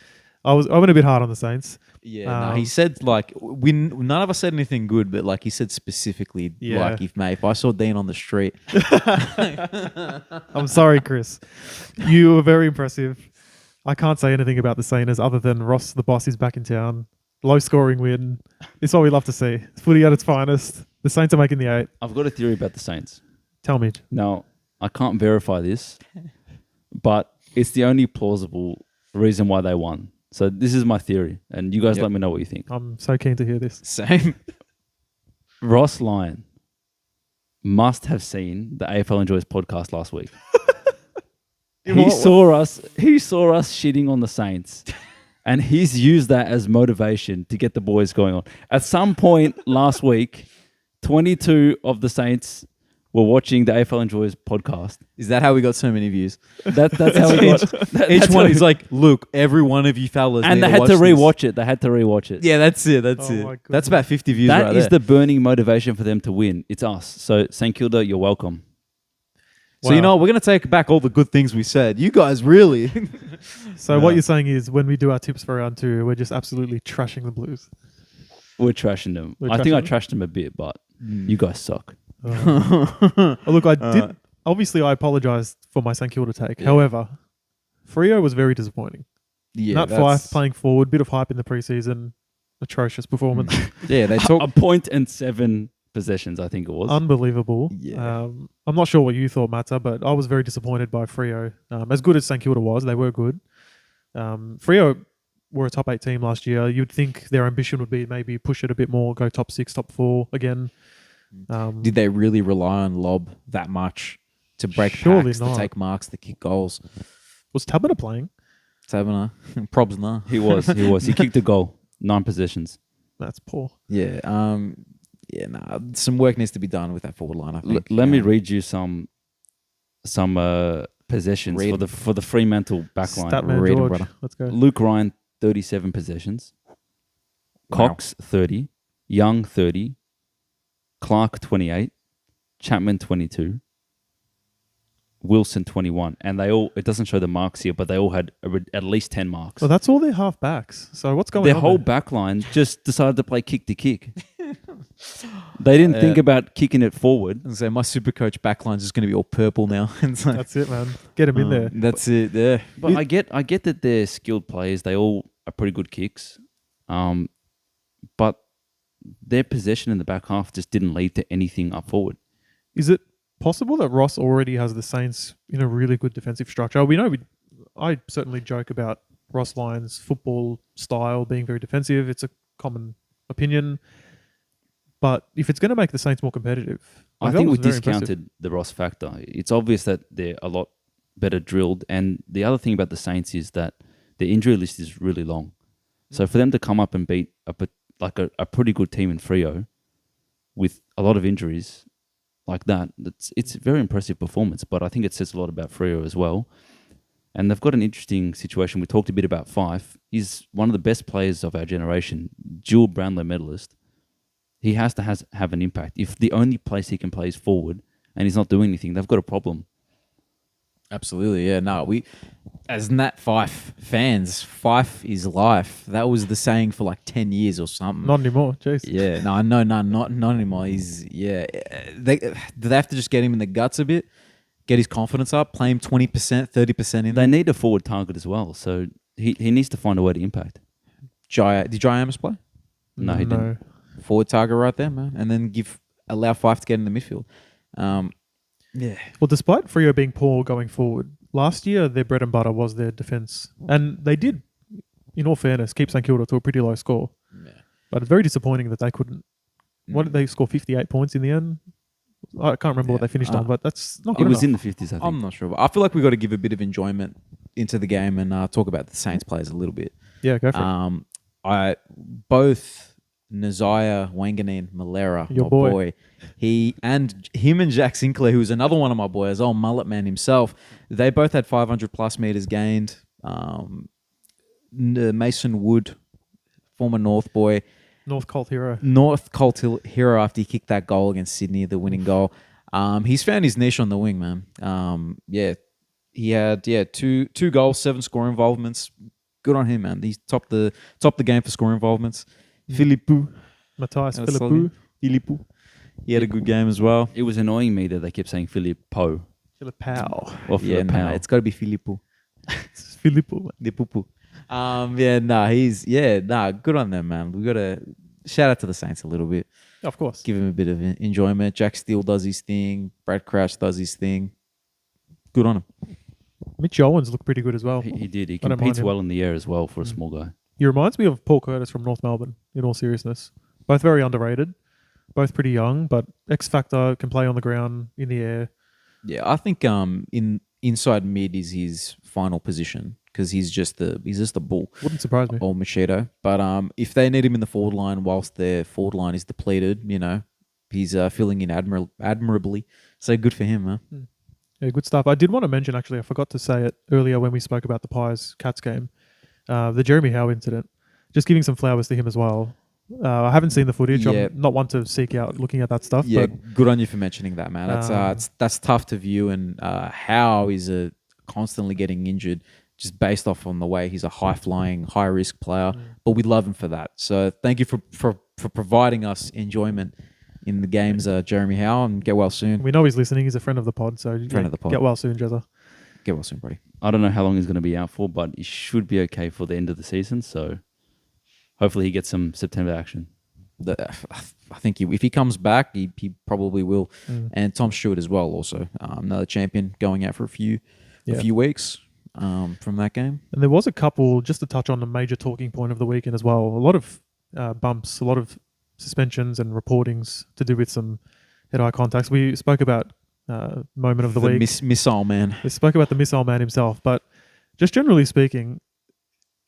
I went a bit hard on the Saints. Yeah, no, he said like none of us said anything good, but like he said specifically, like if I saw Dean on the street, I'm sorry, Chris. You were very impressive. I can't say anything about the Saints other than Ross, the boss, is back in town. Low scoring win. It's what we love to see. Footy at its finest. The Saints are making the 8. I've got a theory about the Saints. Tell me. Now, I can't verify this, but it's the only plausible reason why they won. So this is my theory, and you guys let me know what you think. I'm so keen to hear this. Same. Ross Lyon must have seen the AFL Enjoys podcast last week. He saw us shitting on the Saints, and he's used that as motivation to get the boys going on. At some point last week, 22 of the Saints were watching the AFL Enjoys podcast. Is that how we got so many views? That's how we got. Each one is like, look, every one of you fellas, and they had to rewatch it. They had to rewatch it. Yeah, that's it. That's it. That's about 50 views. That is the burning motivation for them to win. It's us. So St Kilda, you're welcome. So you know, we're gonna take back all the good things we said. You guys really. So what you're saying is, when we do our tips for round 2, we're just absolutely trashing the Blues. We're trashing them. I think I trashed them a bit, but you guys suck. Look, I did. Obviously, I apologise for my St Kilda take. Yeah. However, Freo was very disappointing. Yeah, Nat Fyfe playing forward, bit of hype in the preseason, atrocious performance. Yeah, they took a point and 7 possessions, I think it was. Unbelievable. Yeah. I'm not sure what you thought, Matsa, but I was very disappointed by Freo. As good as St Kilda was, they were good. Freo were a top 8 team last year. You'd think their ambition would be maybe push it a bit more, go top 6, top 4 again. Did they really rely on Lob that much to break packs, to take marks, to kick goals? Was Tabata playing? Tabata. Probs no. He was. He kicked a goal. 9 possessions. That's poor. Yeah. Some work needs to be done with that forward line, I think. Let me read you some possessions for the Fremantle backline. Statman George. Brother. Let's go. Luke Ryan, 37 possessions. Wow. Cox, 30. Young, 30. Clark, 28. Chapman, 22. Wilson, 21. And they all, it doesn't show the marks here, but they all had at least 10 marks. Well, that's all their half backs. So what's going on? Their whole back line just decided to play kick to kick. They didn't think about kicking it forward. So my super coach backline is just going to be all purple now. That's it, man. Get them in there. That's it. Yeah. But I get that they're skilled players. They all are pretty good kicks. But their possession in the back half just didn't lead to anything up forward. Is it possible that Ross already has the Saints in a really good defensive structure? We know I certainly joke about Ross Lyon's football style being very defensive. It's a common opinion. But if it's going to make the Saints more competitive, I think we discounted the Ross factor. It's obvious that they're a lot better drilled. And the other thing about the Saints is that the injury list is really long. So for them to come up and beat a pretty good team in Freo with a lot of injuries like that, it's a very impressive performance. But I think it says a lot about Freo as well. And they've got an interesting situation. We talked a bit about Fyfe. He's one of the best players of our generation, dual Brownlow medalist. He has to have an impact. If the only place he can play is forward and he's not doing anything, they've got a problem. Absolutely, yeah. No, we, as Nat Fyfe fans, Fyfe is life. That was the saying for like 10 years or something. Not anymore, jeez. Yeah, no, not anymore. He's, yeah. Do they have to just get him in the guts a bit, get his confidence up, play him 20%, 30% in? They need a forward target as well, so he needs to find a way to impact. Did Jai Amos play? No, he didn't. Forward target right there, man. And then allow Fyfe to get in the midfield. Yeah. Well, despite Freo being poor going forward, last year their bread and butter was their defence. And they did, in all fairness, keep St Kilda to a pretty low score. Yeah. But it's very disappointing that they couldn't. What did they score? 58 points in the end? I can't remember what they finished on, but that's not good enough. It was in the 50s, I think. I'm not sure. But I feel like we've got to give a bit of enjoyment into the game and talk about the Saints players a little bit. Yeah, go for it. Both Nazaya Wanganeen Malera, your my boy. Him and Jack Sinclair, who was another one of my boys, Mullet Man himself, they both had 500 plus meters gained. Mason Wood, former North boy, North Colt hero. North Colt hero after he kicked that goal against Sydney, the winning goal. He's found his niche on the wing, man. He had two goals, 7 score involvements. Good on him, man. He's topped the game for score involvements. Philippou. Matthias That's Philippou. Philippou. He had a good game as well. It was annoying me that they kept saying Filippo Philippou. or Filippo. It's got to be Philippou. It's Philippou. The poo-poo. Good on them, man. We got to shout out to the Saints a little bit. Of course. Give him a bit of enjoyment. Jack Steele does his thing. Brad Crouch does his thing. Good on him. Mitch Owens looked pretty good as well. He did. He I don't mind competes him. well in the air as well for a small guy. He reminds me of Paul Curtis from North Melbourne, in all seriousness. Both very underrated. Both pretty young, but X Factor, can play on the ground, in the air. Yeah, I think in inside mid is his final position because he's just the bull. Wouldn't surprise me. Or Machado. But if they need him in the forward line whilst their forward line is depleted, he's filling in admirably. So good for him, man. Yeah, good stuff. I did want to mention, actually, I forgot to say it earlier when we spoke about the Pies Cats game, the Jeremy Howe incident. Just giving some flowers to him as well. I haven't seen the footage. Yeah. I'm not one to seek out looking at that stuff. Yeah, But good on you for mentioning that, man. That's tough to view, and Howe is constantly getting injured just based off on the way he's a high-flying, high-risk player. But we love him for that. So thank you for providing us enjoyment in the games, Jeremy Howe, and get well soon. we know he's listening. He's a friend of the pod. So Friend of the pod. Get well soon, Jezza. Get well soon, buddy. I don't know how long he's going to be out for, but he should be okay for the end of the season. So hopefully he gets some September action. I think if he comes back, he probably will. And Tom Stewart as well, also another champion going out for a few weeks from that game. And there was a couple, just to touch on the major talking point of the weekend as well, a lot of bumps, a lot of suspensions and reportings to do with some head-eye contacts. We spoke about moment of the week. Missile man. We spoke about the missile man himself, but just generally speaking,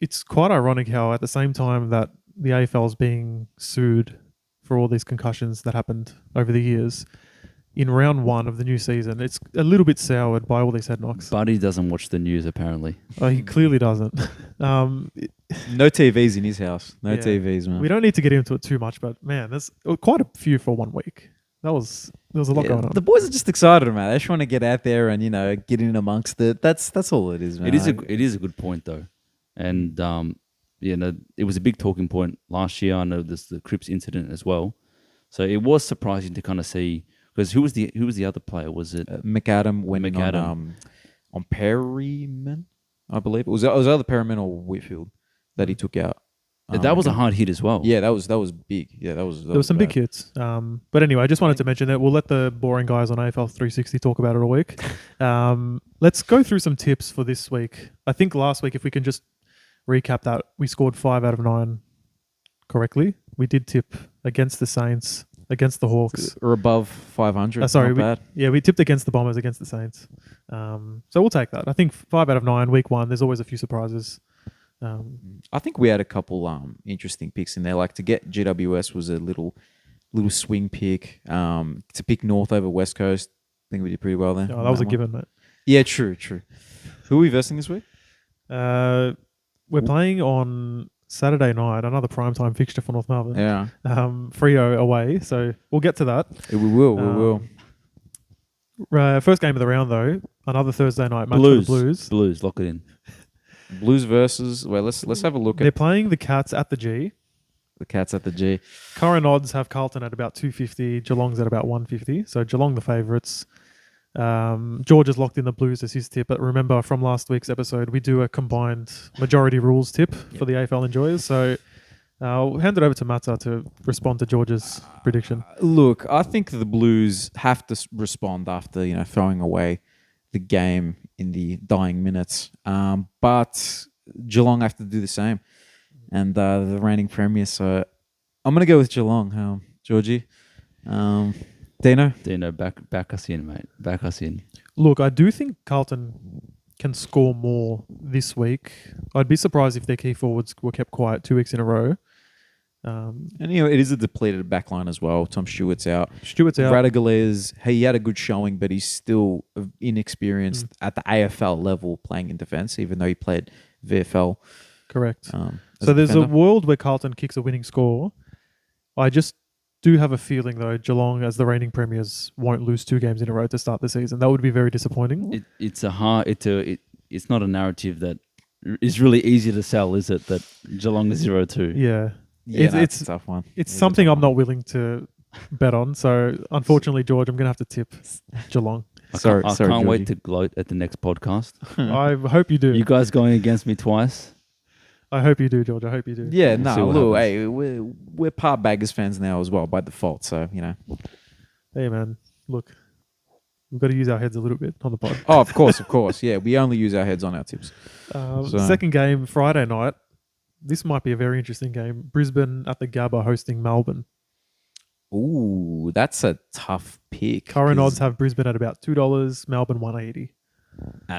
it's quite ironic how at the same time that the AFL is being sued for all these concussions that happened over the years, in round 1 of the new season, it's a little bit soured by all these head knocks. Buddy doesn't watch the news, apparently. He clearly doesn't. No TVs in his house. No Yeah. TVs, man. We don't need to get into it too much, but man, there's quite a few for 1 week. There was a lot going on. The boys are just excited, man. They just want to get out there and get in amongst it. That's all it is, man. It is a good point though, and it was a big talking point last year. I know there's the Cripps incident as well, so it was surprising to kind of see because who was the other player? Was it McAdam went McAdam. on Perryman, I believe it was either Perryman or Whitfield that he took out. That was a hard hit as well. Yeah, that was big. Yeah, that was. There were some big hits. But anyway, I just wanted to mention that we'll let the boring guys on AFL 360 talk about it all week. Let's go through some tips for this week. I think last week, if we can just recap that, we scored 5 out of 9 correctly. We did tip against the Saints, against the Hawks. Or above 500. Sorry, not bad. we tipped against the Bombers, against the Saints. So we'll take that. I think 5 out of 9, week 1. There's always a few surprises. I think we had a couple interesting picks in there. Like to get GWS was a little swing pick. To pick North over West Coast, I think we did pretty well there. Oh, that was a given, mate. Yeah, true. Who are we versing this week? We're playing on Saturday night, another primetime fixture for North Melbourne. Yeah. Freo away, so we'll get to that. We will. First game of the round, though, another Thursday night match for the Blues, lock it in. Blues versus. Well, let's have a look They're at playing the Cats at the G. the Cats at the G. Current odds have Carlton at about 250, Geelong's at about 150. So Geelong the favourites. George has locked in the Blues as his tip, but remember from last week's episode, we do a combined majority rules tip for the AFL enjoyers. So I'll hand it over to Matsa to respond to George's prediction. Look, I think the Blues have to respond after throwing away the game in the dying minutes, but Geelong have to do the same, and the reigning premiers. So I'm gonna go with Geelong. Georgie, Dino, back us in, mate. Back us in. Look, I do think Carlton can score more this week. I'd be surprised if their key forwards were kept quiet 2 weeks in a row. and it is a depleted backline as well. Tom Stewart's out. Radagaliz, he had a good showing, but he's still inexperienced at the AFL level playing in defence, even though he played VFL. correct. as So there's a defender. world where Carlton kicks a winning score, I just do have a feeling, though, Geelong, as the reigning premiers, won't lose 2 games in a row to start the season. That would be very disappointing. It's not a narrative that is really easy to sell, is it? That Geelong is 0-2. Yeah. Yeah, It's a tough one. It's a something tough I'm one. not willing to bet on. So, unfortunately, George, I'm going to have to tip Geelong. I Sorry, can't Georgie. wait to gloat at the next podcast. I hope you do. You guys going against me twice. I hope you do, George. I hope you do. Yeah, We'll see no, what look, happens. hey, we're part Baggers fans now as well by default. So Hey, man. Look, we've got to use our heads a little bit on the pod. Oh, of course. Yeah, we only use our heads on our tips. So- Second game, Friday night. This might be a very interesting game. Brisbane at the Gabba hosting Melbourne. Ooh, that's a tough pick. Current 'cause- odds have Brisbane at about $2, Melbourne 180.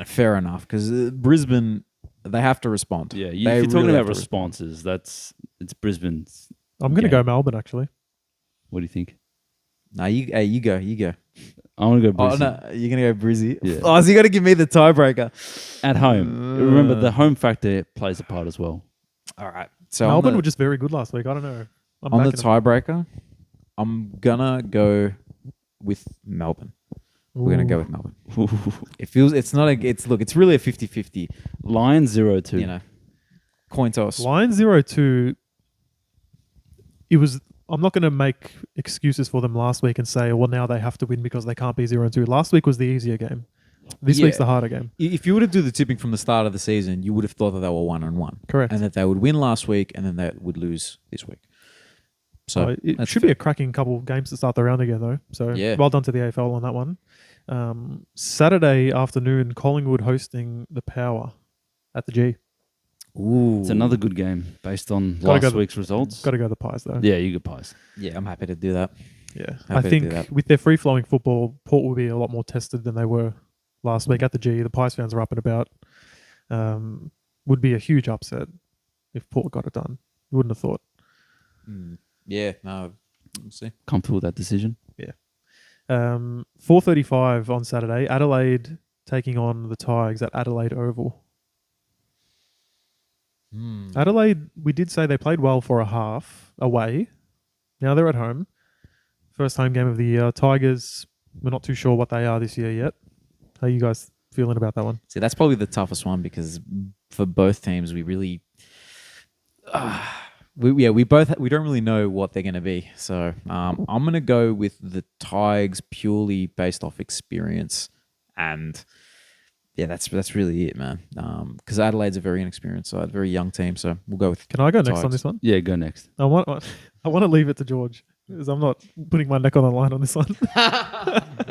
fair enough, because Brisbane, they have to respond. Yeah, They if you're talking really about have to respond. responses, it's Brisbane's. I'm going to Okay. go Melbourne, actually. What do you think? No, you go. I want to go Oh Brisbane. no, you're gonna go Brizzy. Yeah. Oh, so you got to give me the tiebreaker. At home. Remember, the home factor plays a part as well. All right. So Melbourne on were the, just very good last week. I don't know. I'm on the backing them. tiebreaker, I'm gonna go with Melbourne. We're gonna go with Melbourne. It feels it's not a it's really a 50-50, Lions 0-2. you know. Coin toss. Lions 0-2. It was. I'm not going to make excuses for them last week and say, well, now they have to win because they can't be 0-2. Last week was the easier game. This week's Yeah. the harder game. If you were to do the tipping from the start of the season, you would have thought that they were 1-1. Correct. And that they would win last week and then they would lose this week. So It that's should be fair. a cracking couple of games to start the round again, though. So Yeah. well done to the AFL on that one. Saturday afternoon, Collingwood hosting the Power at the G. Ooh. It's another good game based on Gotta go last the- week's results. Got to go the Pies, though. Yeah, you get pies. Yeah, I'm happy to do that. Yeah. Happy I to do think that. with their free-flowing football, Port will be a lot more tested than they were last week at the G. The Pies fans are up and about. Would be a huge upset if Port got it done. You wouldn't have thought. Yeah, no. We'll see. Comfortable with that decision. 4:35 on Saturday. Adelaide taking on the Tigers at Adelaide Oval. Adelaide, we did say they played well for a half away. Now they're at home. First home game of the year. Tigers, we're not too sure what they are this year yet. How are you guys feeling about that one? See, that's probably the toughest one because for both teams, we really, we don't really know what they're going to be. So I'm going to go with the Tigers purely based off experience, and yeah, that's really it, man. Because Adelaide's a very inexperienced side, very young team. So we'll go with. Can I go next on Tigers. this one? Yeah, go next. I want to leave it to George because I'm not putting my neck on the line on this one.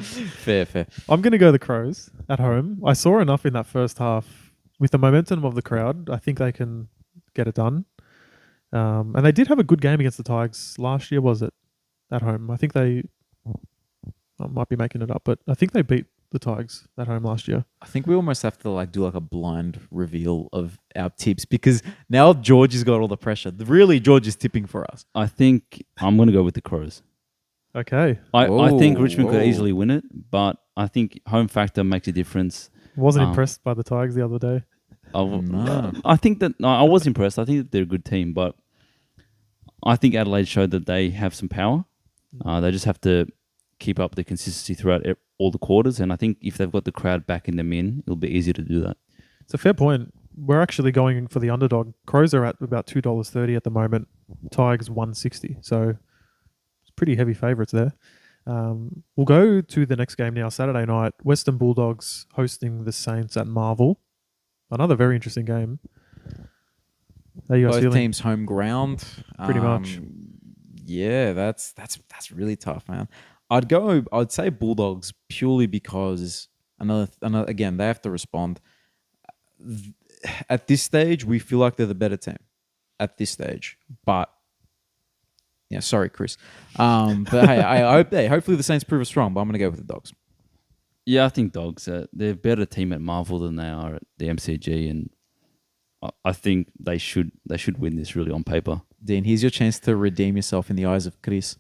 Fair. I'm going to go the Crows at home. I saw enough in that first half with the momentum of the crowd. I think they can get it done. And they did have a good game against the Tigers last year, was it? At home. I think I might be making it up, but I think they beat the Tigers at home last year. I think we almost have to do a blind reveal of our tips because now George has got all the pressure. Really, George is tipping for us. I think I'm going to go with the Crows. Okay. I think Richmond could whoa. easily win it, but I think home factor makes a difference. Wasn't Um, impressed by the Tigers the other day. I think that I was impressed. I think that they're a good team, but I think Adelaide showed that they have some power. They just have to keep up the consistency throughout all the quarters, and I think if they've got the crowd back in them it'll be easier to do that. It's a fair point. We're actually going for the underdog. Crows are at about $2.30 at the moment. Tigers $1.60. So it's pretty heavy favourites there. We'll go to the next game now, Saturday night. Western Bulldogs hosting the Saints at Marvel. Another very interesting game. How are you guys Both feeling? teams home ground. Pretty much. Yeah, that's really tough, man. I'd say Bulldogs purely because another again, they have to respond. At this stage, we feel like they're the better team. At this stage. But yeah, sorry, Chris. But hey, I hope hopefully the Saints prove us wrong, but I'm gonna go with the Dogs. Yeah, I think Dogs. They're a better team at Marvel than they are at the MCG, and I think they should win this really on paper. Dean, here's your chance to redeem yourself in the eyes of Chris.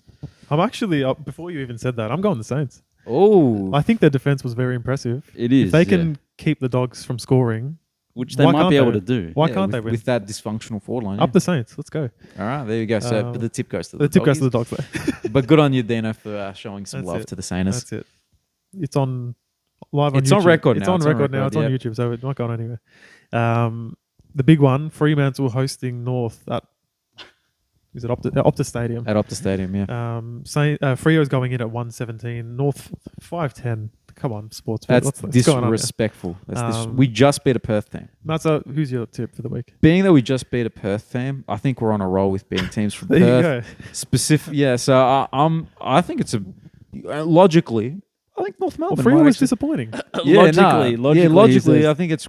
I'm actually, before you even said that, I'm going the Saints. Oh, I think their defence was very impressive. It is. If they can keep the Dogs from scoring, which they Why might can't be able they? to do. Why can't they with, win? with that dysfunctional forward line? Up the Saints. Let's go. All right, there you go. So, but the tip goes to the tip goes to the doggies. dogs. Though. But good on you, Dino, for showing some That's love it. to the Sainers. That's it. It's on live on It's YouTube. on record It's now. on record now. It's on yep. YouTube, so it's not going anywhere. The big one, Fremantle hosting North at is it Optus Stadium? At Optus Stadium, yeah. Freo's going in at 117. North 510. Come on, sports. That's what's going on here? disrespectful. We just beat a Perth team. Matsa, who's your tip for the week? Being that we just beat a Perth team, I think we're on a roll with beating teams from There Perth. you go. Specific, yeah. So I think it's logically. I think North Well, Melbourne. Freo might was actually- disappointing. Logically, I think it's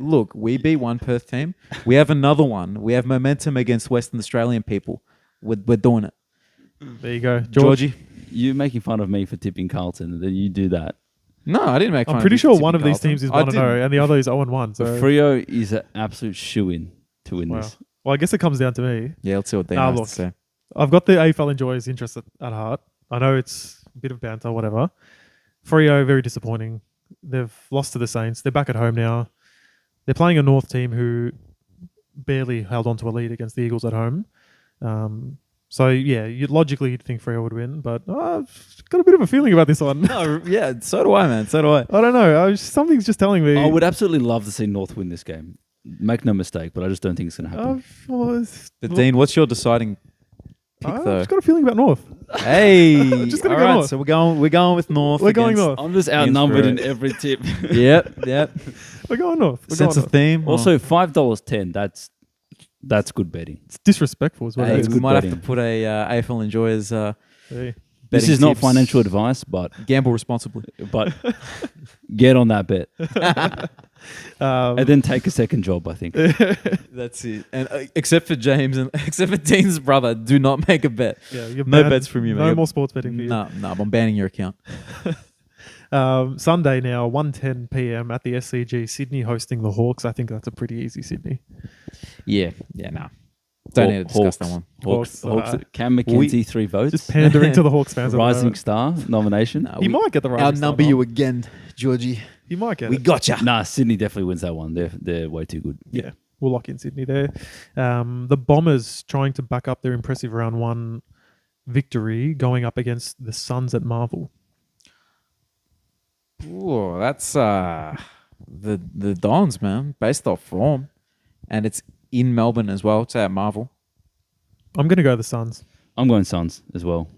Look, we beat one Perth team. We have another one. We have momentum against Western Australian people. We're doing it. There you go, Georgie. you're making fun of me for tipping Carlton, and then you do that. No, I didn't make. I'm fun pretty of you sure for one of tipping these teams is Carlton. 1-0 and the other is 0-1. So So, Freo is an absolute shoo-in to win wow. this. Well, I guess it comes down to me. Yeah, let's see what Dino has look. to say. I've got the AFL enjoyers' interest at heart. I know it's a bit of banter, whatever. Freo, very disappointing. They've lost to the Saints. They're back at home now. They're playing a North team who barely held on to a lead against the Eagles at home. So, yeah, you'd think Freo would win, but I've got a bit of a feeling about this one. No, yeah, so do I, man. So do I. I don't know. Something's just telling me. I would absolutely love to see North win this game. Make no mistake, but I just don't think it's going to happen. But Dean, what's your deciding pick I've though? just got a feeling about North. Hey, Just gonna all go right, North. so we're going with North. We're going against- North. I'm just outnumbered in Freo. every tip. Yep. We're going North. We're Sense going of North. theme. Also, $5.10. That's good betting. It's disrespectful as well. Hey, That's we good might have betting. to put a AFL enjoyers. Hey. This betting is not tips. financial advice, but Gamble responsibly. get on that bet. Um, And then take a second job, I think. That's it. And except for James and except for Dean's brother, do not make a bet. yeah, you're No banned. bets from you, No mate. more sports betting for you. No, I'm banning your account. Sunday now, 1:10 p.m. at the SCG. Sydney hosting the Hawks. I think that's a pretty easy Sydney. Yeah, no. Don't need to discuss that one. Hawks. Hawks, Cam McKenzie, 3 votes. Just pandering to the Hawks fans. at the Rising moment. Star nomination. No, He might get the rising star. outnumber you again, Georgie. He might get We it. gotcha. Nah, Sydney definitely wins that one. They're way too good. Yeah, we'll lock in Sydney there. The Bombers trying to back up their impressive round 1 victory, going up against the Suns at Marvel. Ooh, that's the Dons, man, based off form, and it's in Melbourne as well. It's at Marvel. I'm going to go the Suns. I'm going Suns as well.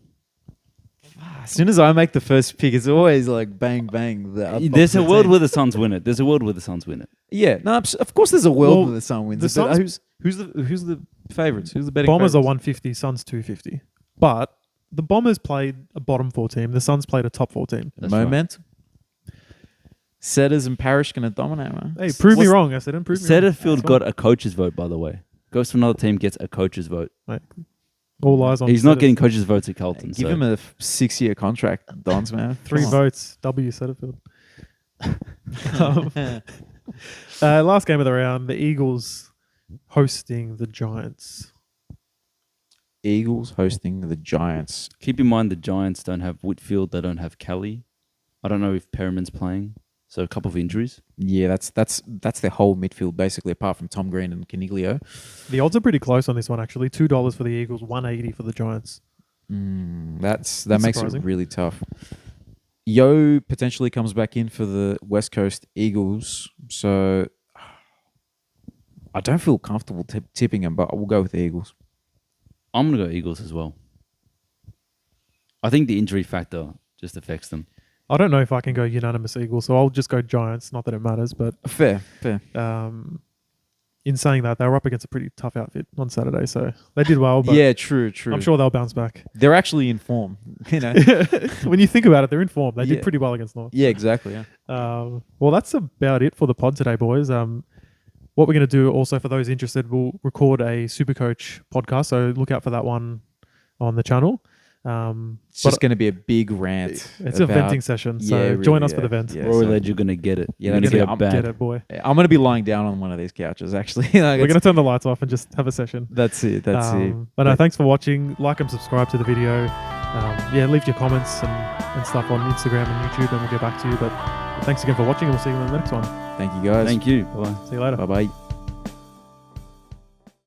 As soon as I make the first pick, it's always like bang bang. There's a world where the Suns win it. There's a world where the Suns win it. yeah, no, of course there's a world Well, where the Sun wins. the it, but Suns- who's the favorites? Who's the betting? Bombers are favorites? 150, Suns 250. But the Bombers played a bottom 4 team. The Suns played a top 4 team. That's right. Moment. Setters and Parrish going to dominate, man. Hey, prove me What's- wrong. I said, prove me wrong. Setterfield got a coach's vote, by the way. Goes to another team, gets a coach's vote. Mate, all eyes on He's not Setters. getting coach's votes at Carlton. Give so. him a 6-year contract, Dons, man. 3 Come on. votes. W Setterfield. Last game of the round, the Eagles hosting the Giants. Eagles hosting the Giants. Keep in mind the Giants don't have Whitfield. They don't have Kelly. I don't know if Perriman's playing. So a couple of injuries. Yeah, that's their whole midfield basically, apart from Tom Green and Caniglio. The odds are pretty close on this one, actually. $2 for the Eagles, 180 for the Giants. That That's makes surprising. it really tough. Yo potentially comes back in for the West Coast Eagles, so I don't feel comfortable tipping him, but we'll go with the Eagles. I'm going to go Eagles as well. I think the injury factor just affects them. I don't know if I can go unanimous Eagles, so I'll just go Giants. Not that it matters, but Fair. in saying that, they were up against a pretty tough outfit on Saturday, so they did well, but Yeah, true. I'm sure they'll bounce back. They're actually in form, you know. When you think about it, they're in form. They Yeah. did pretty well against North. Yeah, exactly. Yeah. Well, that's about it for the pod today, boys. What we're going to do also for those interested, we'll record a Supercoach podcast, so look out for that one on the channel. It's just going to be a big rant. It's a about- venting session, so Yeah, join really, us for the yeah. vent. Yeah, Rory so- Led, you're going to get it. Yeah, You're that's going it. to I'm get Get bad. it, boy. I'm going to be lying down on one of these couches, actually. Like, We're going to turn the lights off and just have a session. That's it. That's it. But no, thanks for watching. Like and subscribe to the video. Leave your comments and stuff on Instagram and YouTube, and we'll get back to you. But Thanks again for watching, and we'll see you in the next one. Thank you, guys. Thank you. Bye. See you later. Bye bye.